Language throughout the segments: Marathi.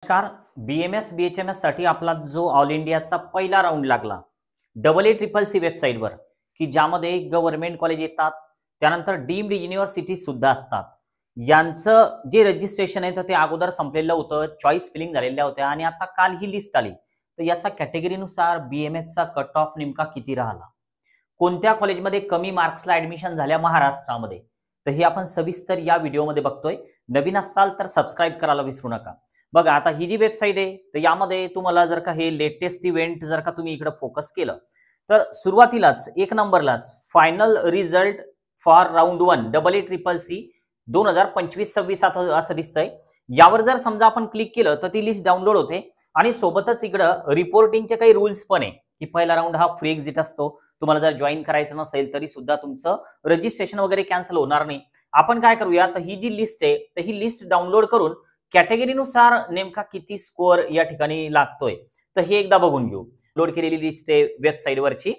नमस्कार. BMS BHMS साठी आपला जो ऑल इंडियाचा पहिला राऊंड लागला AACCC वेबसाईटवर, की ज्यामध्ये गव्हर्नमेंट कॉलेज येतात, त्यानंतर डीम्ड युनिव्हर्सिटी सुद्धा असतात. यांचं जे रजिस्ट्रेशन आहे तर ते अगोदर संपलेलं होतं, चॉईस फिलिंग झालेल्या होत्या आणि आता काल ही लिस्ट आली. तर याचा कॅटेगरीनुसार BMS चा कट ऑफ नेमका किती राहिला, कोणत्या कॉलेजमध्ये कमी मार्क्सला ऍडमिशन झाल्या महाराष्ट्रामध्ये, तर हे आपण सविस्तर या व्हिडिओमध्ये बघतोय. नवीन असाल तर सबस्क्राईब करायला विसरू नका. बघा, आता ही जी वेबसाईट आहे तर यामध्ये तुम्हाला जर का हे लेटेस्ट इव्हेंट जर का तुम्ही इकडे फोकस केलं तर सुरुवातीलाच एक नंबरलाच final result for round 1 AACCC 2025-26 असं दिसतंय. यावर जर समजा आपण क्लिक केलं तर ती लिस्ट डाउनलोड होते आणि सोबतच इकडं रिपोर्टिंगचे काही रूल्स पण आहे की पहिला राऊंड हा फ्री एक्झिट असतो. तुम्हाला जर जॉईन करायचं नसेल तरी सुद्धा तुमचं रजिस्ट्रेशन वगैरे कॅन्सल होणार नाही. आपण काय करूया, तर ही जी लिस्ट आहे तर ही लिस्ट डाउनलोड करून कॅटेगरीनुसार नेमका किती स्कोअर या ठिकाणी लागतोय तर हे एकदा बघून घेऊ. लोड केलेली लिस्ट आहे वेबसाईटवरची,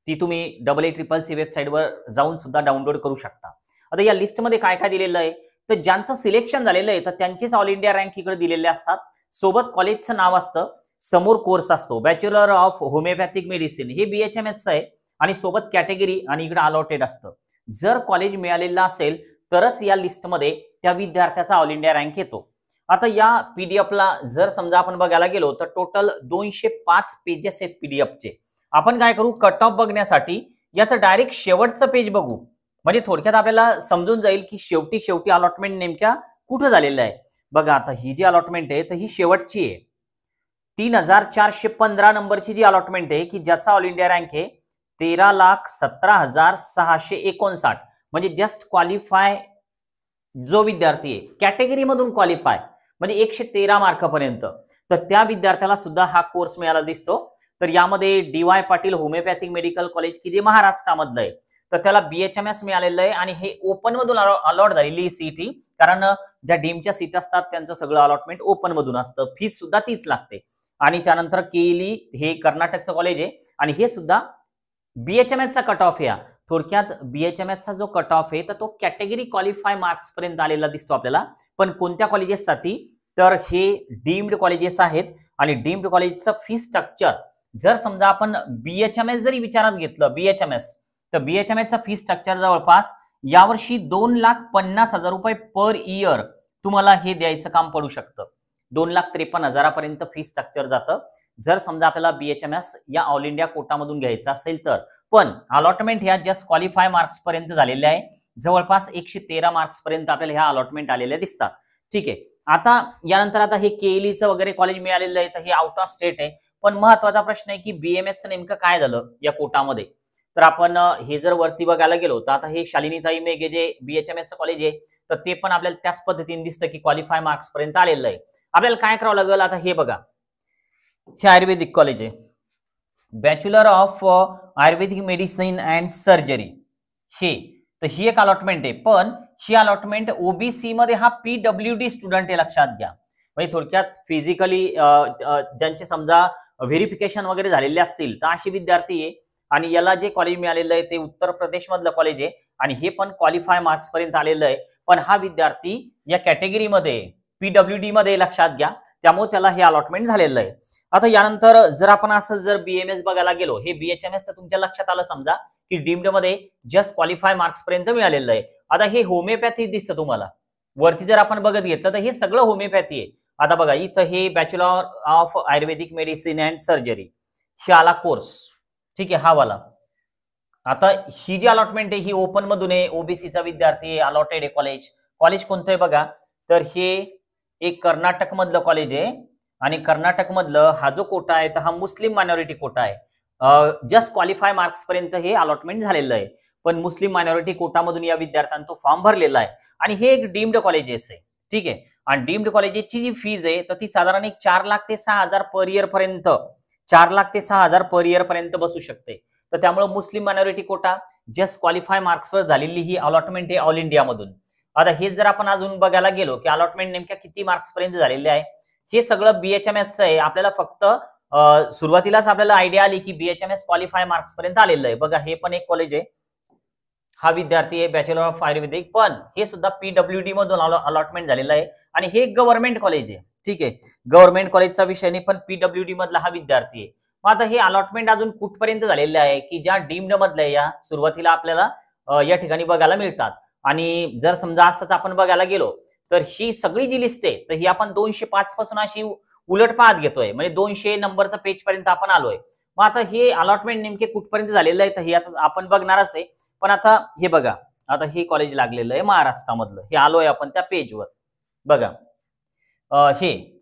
ती तुम्ही AACCC वेबसाईटवर जाऊन सुद्धा डाउनलोड करू शकता. आता या लिस्टमध्ये काय काय दिलेलं आहे, तर ज्यांचं सिलेक्शन झालेलं आहे तर त्यांचेच ऑल इंडिया रँक इकडे दिलेले असतात. सोबत कॉलेजचं नाव असतं, समोर कोर्स असतो बॅचलर ऑफ होमिओपॅथिक मेडिसिन, हे BHMS आहे आणि सोबत कॅटेगरी आणि इकडे अलॉटेड असतं. जर कॉलेज मिळालेलं असेल तरच या लिस्टमध्ये त्या विद्यार्थ्याचा ऑल इंडिया रँक येतो. आता या पीडीएफला जर समजा आपण बघायला गेलो तर टोटल 205 पेजेस आहेत पीडीएफचे. आपण काय करू, कट ऑफ बघण्यासाठी याचं डायरेक्ट शेवटचं पेज बघू, म्हणजे थोडक्यात आपल्याला समजून जाईल की शेवटी अलॉटमेंट नेमक्या कुठं झालेलं आहे. बघा, आता ही जी अलॉटमेंट आहे तर ही शेवटची आहे. 3415 नंबरची जी अलॉटमेंट आहे की ज्याचा ऑल इंडिया रँक आहे 13,17,659, म्हणजे जस्ट क्वालिफाय जो विद्यार्थी आहे कॅटेगरी मधून क्वालिफाय म्हणजे 113 मार्कापर्यंत, तर त्या विद्यार्थ्याला सुद्धा हा कोर्स मिळाला दिसतो. तर यामध्ये DY Patil homeopathic medical college की जे महाराष्ट्रामधलं आहे तर त्याला BHMS मिळालेलं आहे आणि हे ओपन मधून अलॉट झालेली सीटी, कारण ज्या डीमच्या सीट असतात त्यांचं सगळं अलॉटमेंट ओपन मधून असतं. फीस सुद्धा तीच लागते. आणि त्यानंतर केली हे कर्नाटकचं कॉलेज आहे आणि हे सुद्धा BHMS चा कट ऑफ आहे. थोडक्यात BHMS चा जो कट ऑफ आहे तर तो कॅटेगरी क्वालिफाय मार्क्स पर्यंत आलेला दिसतो आपल्याला. पण कोणत्या कॉलेजेससाठी, तर हे डीम्ड कॉलेजेस आहेत आणि डीम्ड कॉलेजचं फी स्ट्रक्चर जर समजा आपण BHMS जरी विचारात घेतलं BHMS, तर BHMS चा फी स्ट्रक्चर जवळपास यावर्षी 2,50,000 रुपये पर इयर तुम्हाला हे द्यायचं काम पडू शकतं. 2,53,000 पर्यंत फी स्ट्रक्चर जातं जर समजा आपल्याला BHMS या ऑल इंडिया कोटामधून घ्यायचं असेल तर. पण अलॉटमेंट ह्या जस्ट क्वालिफाय मार्क्स पर्यंत झालेल्या आहे. जवळपास 113 मार्क्स पर्यंत आपल्याला ह्या अलॉटमेंट आलेल्या दिसतात. ठीक आहे. आता यानंतर आता हे केलीचं वगैरे कॉलेज मिळालेलं आहे तर हे आउट ऑफ स्टेट आहे. पण महत्वाचा प्रश्न आहे की BMS नेमकं काय झालं या कोटामध्ये. तर आपण हे जर वरती बघायला गेलो तर आता हे शालिनीताई मेघे जे BHMS कॉलेज आहे तर ते पण आपल्याला त्याच पद्धतीने दिसतं की क्वालिफाय मार्क्स पर्यंत आलेलं आहे. आपल्याला काय करावं लागेल, आता हे बघा, हे आयुर्वेदिक कॉलेज आहे, bachelor of Ayurvedic medicine and surgery, हे तर ही एक अलॉटमेंट आहे. पण ही अलॉटमेंट ओबीसी मध्ये हा PWD स्टुडंट आहे, लक्षात घ्या. म्हणजे थोडक्यात फिजिकली ज्यांचे समजा व्हेरिफिकेशन वगैरे झालेले असतील तर असे विद्यार्थी आहे. आणि याला जे कॉलेज मिळालेलं आहे ते उत्तर प्रदेश मधलं कॉलेज आहे आणि हे पण क्वालिफाय मार्क्स पर्यंत आलेलं आहे. पण हा विद्यार्थी या कॅटेगरीमध्ये PWD मध्ये, लक्षात घ्या, त्यामुळे त्याला हे अलॉटमेंट झालेलं आहे. आता यानंतर जर आपण असं जर BMS बघायला गेलो, हे BHMS तर तुमच्या लक्षात आलं समजा की डीम्ड मध्ये जस्ट क्वालिफाय मार्क्स पर्यंत मिळालेलं आहे. आता हे होमिओपॅथी दिसतं तुम्हाला वरती, जर आपण बघत घेतलं तर हे सगळं होमिओपॅथी आहे. आता बघा इथं हे bachelor of Ayurvedic medicine and surgery हे आला कोर्स, ठीक आहे, हा वाला. आता ही जी अलॉटमेंट आहे ही ओपन मधून आहे, ओबीसीचा विद्यार्थी आहे, अलॉटेड आहे कॉलेज. कॉलेज कोणतं आहे बघा, तर हे एक कर्नाटक मधलं कॉलेज आहे आणि कर्नाटक मधलं हा जो कोटा आहे तर हा मुस्लिम मायनॉरिटी कोटा आहे. जस्ट क्वालिफाय मार्क्स पर्यंत हे अलॉटमेंट झालेलं आहे. पण मुस्लिम मायनॉरिटी कोटामधून या विद्यार्थ्यांनी तो फॉर्म भरलेला आहे आणि हे एक डीम्ड कॉलेजेस आहे. ठीक आहे. आणि डीम्ड कॉलेजेसची जी फीज आहे तर ती साधारण 4 लाख ते 6,000 पर इयर पर्यंत, 4 लाख ते 6,000 पर इयर पर्यंत बसू शकते. तर त्यामुळे मुस्लिम मायनॉरिटी कोटा जस्ट क्वालिफाय मार्क्सवर झालेली ही अलॉटमेंट आहे ऑल इंडिया मधून. आता हे जर आपण अजून बघायला गेलो की अलॉटमेंट नेमक्या किती मार्क्स पर्यंत झालेले आहे, हे सगळं BHMS आहे. आपल्याला फक्त सुरुवातीलाच आपल्याला आयडिया आली की BHMS क्वालिफाय मार्क्स पर्यंत आलेलं आहे. बघा हे पण एक कॉलेज आहे, हा विद्यार्थी आहे बॅचलर ऑफ आयुर्वेदिक, पण हे सुद्धा PWD मधून अलॉटमेंट झालेलं आहे आणि हे गव्हर्नमेंट कॉलेज आहे. ठीक आहे, गव्हर्नमेंट कॉलेजचा विषय नाही, पण पीडब्ल्यूडी मधला हा विद्यार्थी आहे. मग आता हे अलॉटमेंट अजून कुठपर्यंत झालेले आहे की ज्या डीम्ड मधल्या या सुरुवातीला आपल्याला या ठिकाणी बघायला मिळतात. आणि जर समजा असंच आपण बघायला गेलो तर ही सगळी जी लिस्ट आहे तर ही आपण 205 पासून अशी उलट पाहत घेतोय, म्हणजे 200 नंबरचा पेज पर्यंत आपण आलोय. मग आता हे अलॉटमेंट नेमके कुठपर्यंत झालेलं आहे तर हे आता आपण बघणारच आहे. पण आता हे बघा, आता हे कॉलेज लागलेलं आहे महाराष्ट्रामधलं, हे आलोय आपण त्या पेजवर. बघा हे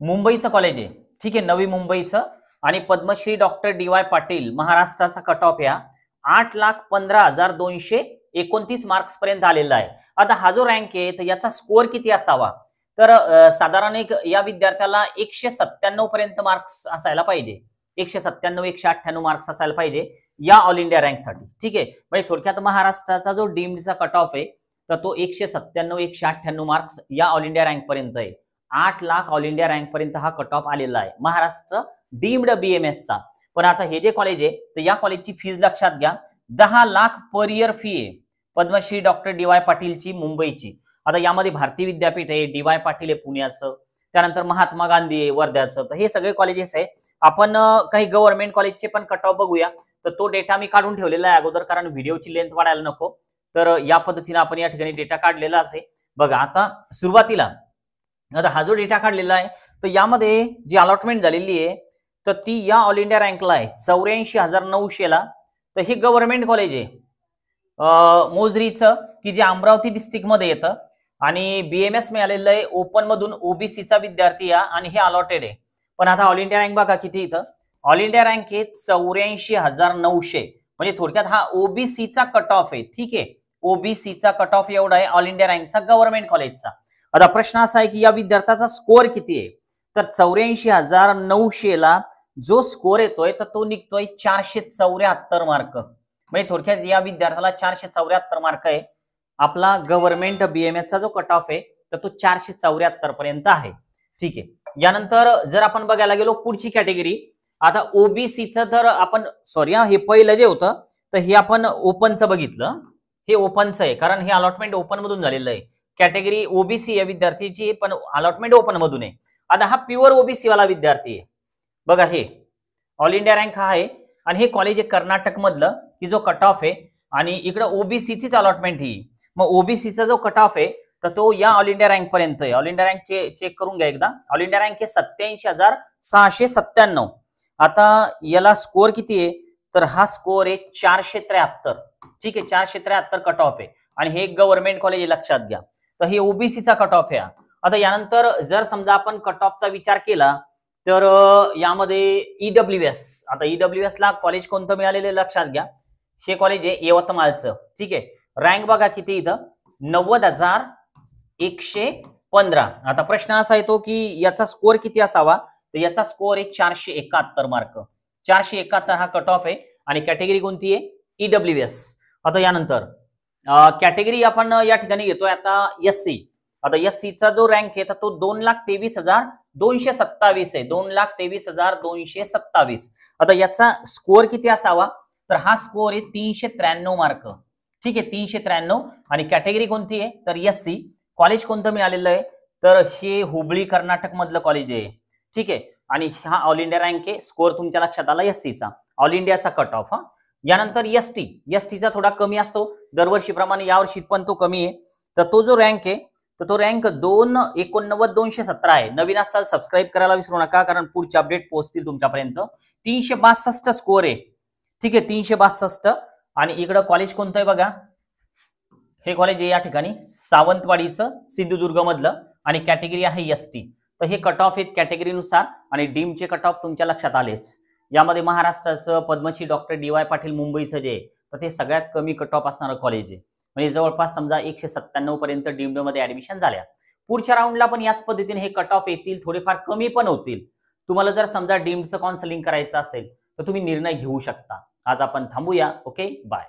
मुंबईचं कॉलेज आहे, ठीक आहे, नवी मुंबईचं, आणि पद्मश्री डॉक्टर डी.वाय. पाटील महाराष्ट्राचा कट ऑफ या 8,15,229 मार्क्स पर्यंत आलेला आहे. आता हा जो रँक आहे तर याचा स्कोअर किती असावा, तर साधारण एक या विद्यार्थ्याला 197 पर्यंत मार्क्स असायला पाहिजे. 197 198 मार्क्स असायला पाहिजे या ऑल इंडिया रँक साठी. ठीक आहे, म्हणजे थोडक्यात महाराष्ट्राचा जो डीम्डचा कट ऑफ आहे तर तो 197 198 मार्क्स या ऑल इंडिया रँक पर्यंत आहे. 8 लाख ऑल इंडिया रँक पर्यंत हा कट ऑफ आलेला आहे महाराष्ट्र डीम्ड BMS चा. पण आता हे जे कॉलेज आहे तर या कॉलेजची फीज लक्षात घ्या, 10 लाख पर इयर फी आहे पद्मश्री डॉक्टर डी.वाय. पाटीलची मुंबईची. आता यामध्ये भारतीय विद्यापीठ आहे, डी.वाय. पाटील आहे पुण्याचं, त्यानंतर महात्मा गांधी आहे वर्ध्याचं. तर हे सगळे कॉलेजेस आहे. आपण काही गव्हर्नमेंट कॉलेजचे पण कट ऑफ बघूया. तर तो डेटा मी काढून ठेवलेला आहे अगोदर, कारण व्हिडिओची लेंथ वाढायला नको. तर या पद्धतीने आपण या ठिकाणी डेटा काढलेला आहे. बघा आता सुरुवातीला आता हा जो डेटा काढलेला आहे तर यामध्ये जी अलॉटमेंट झालेली आहे तर ती या ऑल इंडिया रँकला आहे 84,900 ला. तर हे गव्हर्नमेंट कॉलेज आहे मोजरीचं, की जे अमरावती डिस्ट्रिक्ट मध्ये येतं, आणि BMS मिळालेलं आहे ओपन मधून ओबीसीचा विद्यार्थी या, आणि हे अलॉटेड आहे. पण आता ऑल इंडिया रँक बघा किती इथं, ऑल इंडिया रँक आहे 84,900, म्हणजे थोडक्यात हा ओबीसीचा कट ऑफ आहे. ठीक आहे, ओबीसीचा कट ऑफ एवढा आहे ऑल इंडिया रँकचा गव्हर्नमेंट कॉलेजचा. आता प्रश्न असा आहे की या विद्यार्थ्याचा स्कोअर किती आहे, तर 84,900 ला जो स्कोअर येतोय तर तो निघतोय 474 मार्क. म्हणजे थोडक्यात या विद्यार्थ्याला 474 मार्क आहे. आपला गव्हर्नमेंट BMS चा जो कट ऑफ आहे तर तो 474 पर्यंत आहे. ठीक आहे, यानंतर जर आपण बघायला गेलो पुढची कॅटेगरी, आता ओबीसीचं तर आपण सॉरी हे पहिलं जे होतं तर हे आपण ओपनचं बघितलं, हे ओपनचं आहे कारण हे अलॉटमेंट ओपन मधून झालेलं आहे. कॅटेगरी ओबीसी या विद्यार्थीची, पण अलॉटमेंट ओपन मधून आहे. आता हा प्युअर ओबीसी वाला विद्यार्थी आहे. बघा हे ऑल इंडिया रँक हा आहे, आणि हे कॉलेज आहे कर्नाटक मधलं, की जो कट ऑफ आहे, आणि इकडे ओबीसीचीच अलॉटमेंट ही. मग ओबीसीचा जो कट ऑफ आहे तर तो या ऑल इंडिया रँक पर्यंत आहे. ऑल इंडिया रँक चेक करून घ्या एकदा. ऑल इंडिया रँक आहे 87,697. आता याला स्कोअर किती आहे, तर हा स्कोअर आहे 473. ठीक आहे, 473 कट ऑफ आहे, आणि हे गव्हर्नमेंट कॉलेज आहे लक्षात घ्या. तर हे ओबीसीचा कट ऑफ आहे. आता यानंतर जर समजा आपण कट ऑफचा विचार केला तर यामध्ये EWS, आता EWS ला कॉलेज कोणतं मिळालेलं लक्षात घ्या, हे कॉलेज आहे यवतमाळचं. ठीक आहे, रँक बघा किती इथं 90,115. आता प्रश्न असा येतो की याचा स्कोअर किती असावा, तर याचा स्कोअर आहे 471 मार्क. 471 हा कट ऑफ आहे, आणि कॅटेगरी कोणती आहे EWS. आता यानंतर कॅटेगरी आपण या ठिकाणी घेतोय आता SC. आता SCचा जो रँक आहे तर तो 2,23,227 आहे. 2,23,227. आता याचा स्कोअर किती असावा, तर हा स्कोअर आहे 393 मार्क. ठीक आहे, 393, आणि कॅटेगरी कोणती आहे तर SC. कॉलेज कोणतं मिळालेलं आहे तर हे हुबळी कर्नाटक मधलं कॉलेज आहे. ठीक आहे, आणि हा ऑल इंडिया रँक आहे. स्कोअर तुमच्या लक्षात आला SCचा, ऑल इंडियाचा कट ऑफ. हा यानंतर एसटीचा थोडा कमी असतो दरवर्षीप्रमाणे, यावर्षी पण तो कमी आहे. तर तो जो रँक आहे तर तो रँक 2,89,217 आहे. नवीन असाल सबस्क्राईब करायला विसरू नका, कारण पुढचे अपडेट पोहोचतील तुमच्यापर्यंत. 362 स्कोअर आहे. ठीक आहे, 362. आणि इकडं कॉलेज कोणतं आहे बघा, हे कॉलेज आहे या ठिकाणी सावंतवाडीचं सिंधुदुर्ग मधलं, आणि कॅटेगरी आहे ST. तर हे कट ऑफ आहेत कॅटेगरीनुसार, आणि डीमचे कट ऑफ तुमच्या लक्षात आलेच. यामध्ये महाराष्ट्राचं पद्मश्री डॉक्टर डी.वाय. पाटील मुंबईचं जे तर ते सगळ्यात कमी कट ऑफ असणारं कॉलेज आहे. म्हणजे जवळपास समजा 197 पर्यंत डीम्ड मध्ये ऍडमिशन झाल्या. पुढच्या राऊंडला पण याच पद्धतीने हे कट ऑफ येतील, थोडेफार कमी पण होतील. तुम्हाला जर समजा डीम्डचं काउन्सिलिंग करायचं असेल तर तुम्ही निर्णय घेऊ शकता. आज आपण थांबूया. Okay, bye.